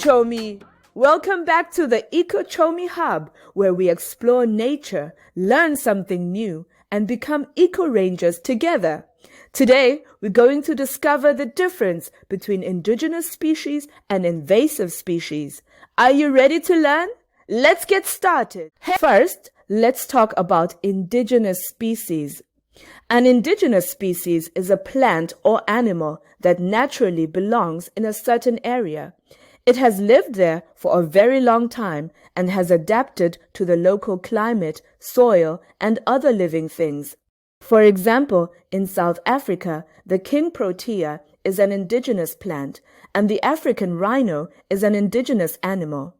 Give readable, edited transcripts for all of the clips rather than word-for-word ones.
Chomi! Welcome back to the EcoChomi Hub, where we explore nature, learn something new, and become eco-rangers together. Today, we're going to discover the difference between indigenous species and invasive species. Are you ready to learn? Let's get started. First, let's talk about indigenous species. An indigenous species is a plant or animal that naturally belongs in a certain area. It has lived there for a very long time and has adapted to the local climate, soil, and other living things. For example, in South Africa, the king protea is an indigenous plant, and the African rhino is an indigenous animal.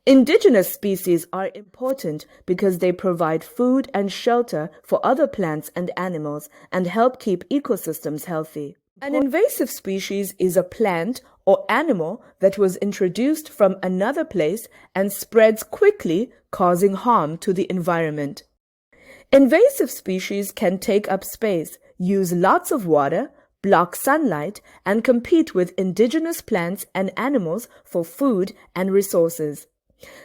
Indigenous species are important because they provide food and shelter for other plants and animals and help keep ecosystems healthy. An invasive species is a plant or animal that was introduced from another place and spreads quickly, causing harm to the environment. Invasive species can take up space, use lots of water, block sunlight, and compete with indigenous plants and animals for food and resources.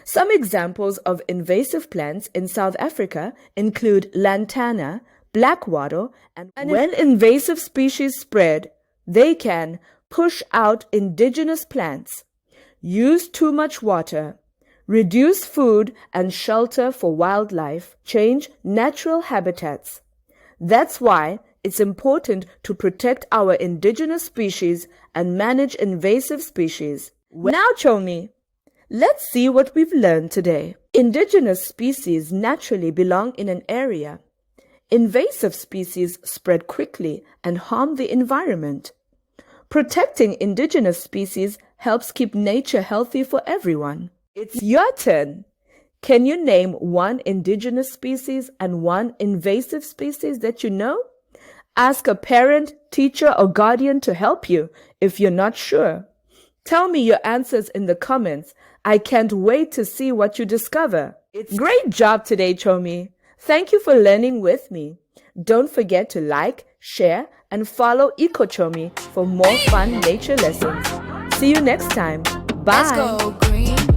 Some examples of invasive plants in South Africa include lantana, black wattle, and when invasive species spread, they can push out indigenous plants, use too much water, reduce food and shelter for wildlife, change natural habitats. That's why it's important to protect our indigenous species and manage invasive species. Now, Chomi, let's see what we've learned today. Indigenous species naturally belong in an area. Invasive species spread quickly and harm the environment. Protecting indigenous species helps keep nature healthy for everyone. It's your turn. Can you name one indigenous species and one invasive species that you know? Ask a parent, teacher, or guardian to help you if you're not sure. Tell me your answers in the comments. I can't wait to see what you discover. Great job today, Chomi. Thank you for learning with me. Don't forget to like, share, and follow EcoChomi for more fun nature lessons. See you next time. Bye. Let's go green.